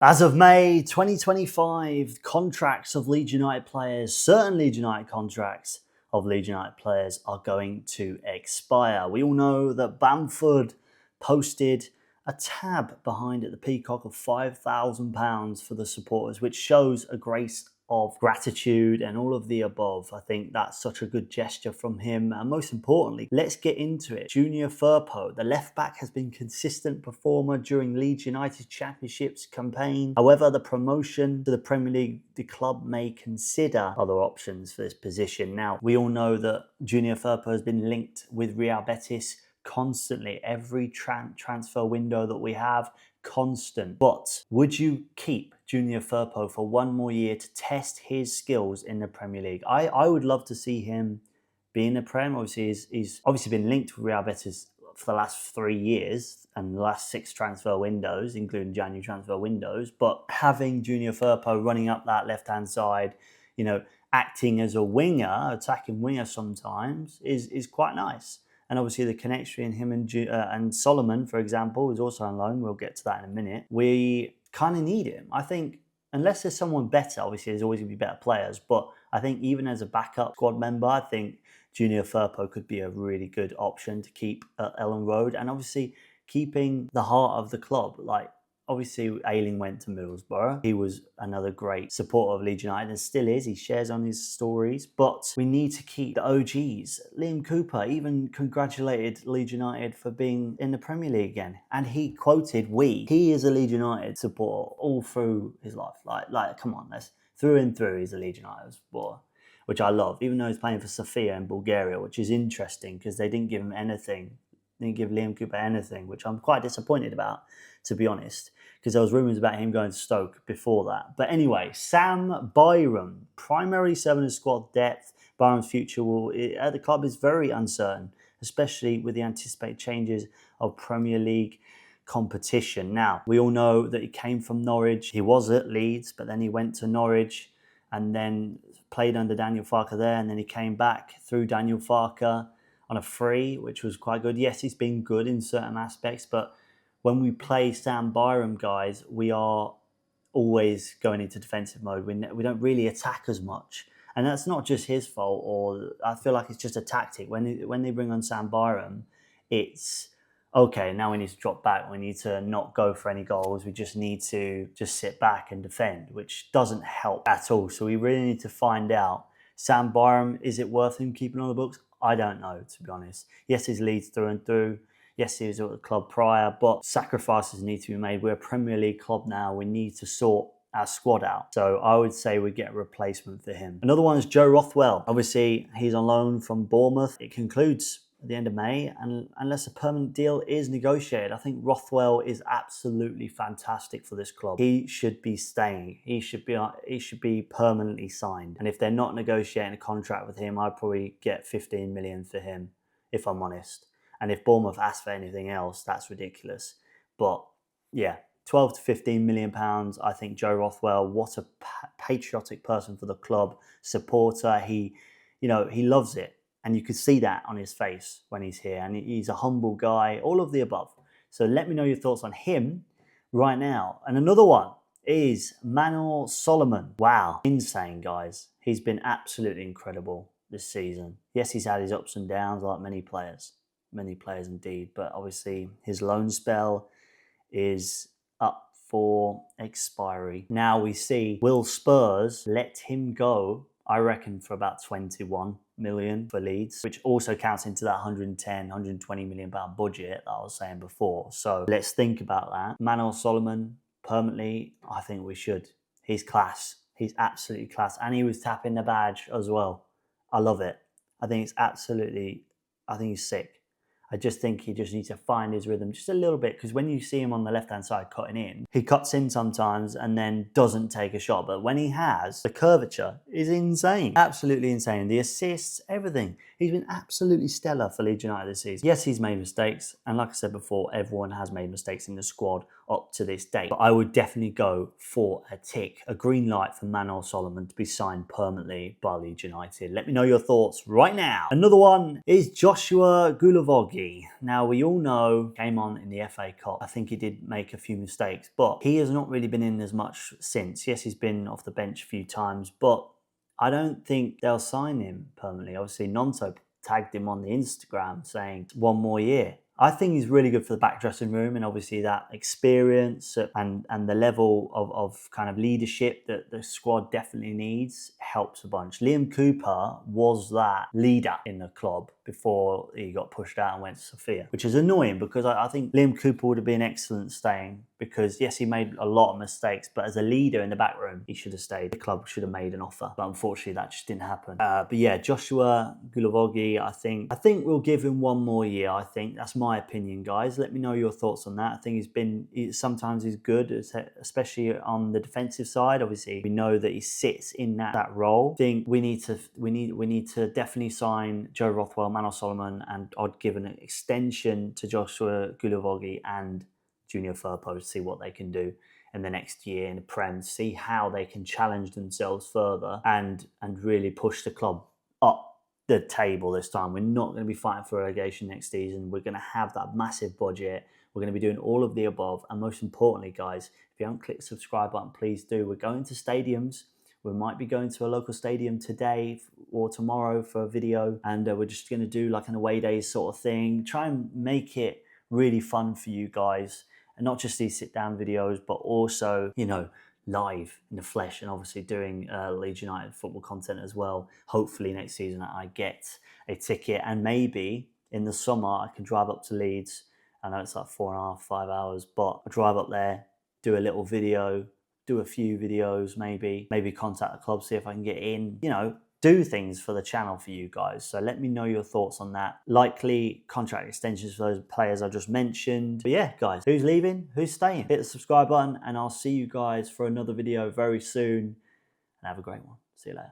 As of May 2025, contracts of Leeds United players, certain Leeds United contracts of Leeds United players are going to expire. We all know that Bamford posted a tab behind at the Peacock of £5,000 for the supporters, which shows a grace of gratitude and all of the above. I think that's such a good gesture from him. And most importantly, let's get into it. Junior Firpo, the left back, has been consistent performer during Leeds United Championships campaign. However, the promotion to the Premier League, the club may consider other options for this position. Now, we all know that Junior Firpo has been linked with Real Betis constantly. Every transfer window that we have, constant. But would you keep Junior Firpo for one more year to test his skills in the Premier League? I would love to see him be in the Prem. Obviously, he's obviously been linked with Real Betis for the last 3 years and the last 6 transfer windows, including January transfer windows. But having Junior Firpo running up that left-hand side, you know, acting as a winger, attacking winger sometimes, is quite nice. And obviously the connection in him and Solomon, for example, who's also on loan. We'll get to that in a minute. We kind of need him. I think unless there's someone better, obviously there's always going to be better players. But I think even as a backup squad member, I think Junior Firpo could be a really good option to keep at Elland Road. And obviously keeping the heart of the club. Like, obviously, Ayling went to Middlesbrough. He was another great supporter of Leeds United and still is. He shares on his stories. But we need to keep the OGs. Liam Cooper even congratulated Leeds United for being in the Premier League again. And he quoted, he is a Leeds United supporter all through his life. Like, come on, that's through and through, he's a Leeds United supporter, which I love. Even though he's playing for Sofia in Bulgaria, which is interesting because they didn't give him anything. They didn't give Liam Cooper anything, which I'm quite disappointed about, to be honest, because there was rumours about him going to Stoke before that. But anyway, Sam Byram, primarily serving as squad depth. Byron's future at the club is very uncertain, especially with the anticipated changes of Premier League competition. Now, we all know that he came from Norwich. He was at Leeds, but then he went to Norwich and then played under Daniel Farke there, and then he came back through Daniel Farke on a free, which was quite good. Yes, he's been good in certain aspects, but when we play Sam Byram, guys, we are always going into defensive mode. We don't really attack as much. And that's not just his fault, or I feel like it's just a tactic. When they bring on Sam Byram, it's, okay, now we need to drop back. We need to not go for any goals. We just need to just sit back and defend, which doesn't help at all. So we really need to find out. Sam Byram, is it worth him keeping on the books? I don't know, to be honest. Yes, he's Leeds through and through. Yes, he was at the club prior, but sacrifices need to be made. We're a Premier League club now. We need to sort our squad out. So I would say we get a replacement for him. Another one is Joe Rothwell. Obviously, he's on loan from Bournemouth. It concludes at the end of May, and unless a permanent deal is negotiated, I think Rothwell is absolutely fantastic for this club. He should be staying. He should be permanently signed. And if they're not negotiating a contract with him, I'd probably get 15 million for him, if I'm honest. And if Bournemouth ask for anything else, that's ridiculous. But yeah, 12 to 15 million pounds. I think Joe Rothwell, what a patriotic person for the club, supporter. He loves it. And you could see that on his face when he's here. And he's a humble guy, all of the above. So let me know your thoughts on him right now. And another one is Manu Solomon. Wow, insane, guys. He's been absolutely incredible this season. Yes, he's had his ups and downs like many players indeed. But obviously his loan spell is up for expiry. Now we see, will Spurs let him go? I reckon for about 21 million for Leeds, which also counts into that 110, 120 million pound budget that I was saying before. So let's think about that. Manu Solomon, permanently, I think we should. He's class. He's absolutely class. And he was tapping the badge as well. I love it. I think he's sick. I just think he just needs to find his rhythm just a little bit, because when you see him on the left-hand side cutting in, he cuts in sometimes and then doesn't take a shot. But when he has, the curvature is insane. Absolutely insane. The assists, everything. He's been absolutely stellar for Leeds United this season. Yes, he's made mistakes. And like I said before, everyone has made mistakes in the squad. up to this date. But I would definitely go for a tick, a green light for Manu Solomon to be signed permanently by Leeds United. Let me know your thoughts right now. Another one is Josuha Gulivogi. Now, we all know, came on in the FA Cup. I think he did make a few mistakes, but he has not really been in as much since. Yes, he's been off the bench a few times, but I don't think they'll sign him permanently. Obviously, Nonso tagged him on the Instagram saying 1 more year. I think he's really good for the back dressing room, and obviously that experience and the level of kind of leadership that the squad definitely needs helps a bunch. Liam Cooper was that leader in the club before he got pushed out and went to Sofia, which is annoying because I think Liam Cooper would have been excellent staying because, yes, he made a lot of mistakes, but as a leader in the back room, he should have stayed. The club should have made an offer, but unfortunately that just didn't happen. But yeah, Josuha Gulivogi, I think we'll give him 1 more year. I think that's my opinion, guys. Let me know your thoughts on that. I think sometimes he's good, especially on the defensive side. Obviously, we know that he sits in that role. I think we need to definitely sign Joe Rothwell, Manu Solomon, and I'd give an extension to Josuha Gulivogi and Junior Firpo to see what they can do in the next year in the Prem, see how they can challenge themselves further and really push the club up the table this time. We're not going to be fighting for relegation next season. We're going to have that massive budget. We're going to be doing all of the above. And most importantly, guys, if you haven't clicked the subscribe button, please do. We're going to stadiums. We might be going to a local stadium today or tomorrow for a video. And we're just going to do like an away days sort of thing. Try and make it really fun for you guys. And not just these sit-down videos, but also, you know, live in the flesh, and obviously doing Leeds United football content as well. Hopefully next season I get a ticket, and maybe in the summer I can drive up to Leeds. I know it's like 4.5, 5 hours, but I'll drive up there, do a little video, do a few videos, maybe contact the club, see if I can get in, you know, do things for the channel for you guys. So let me know your thoughts on that. Likely contract extensions for those players I just mentioned. But yeah, guys, who's leaving? Who's staying? Hit the subscribe button and I'll see you guys for another video very soon. And have a great one. See you later.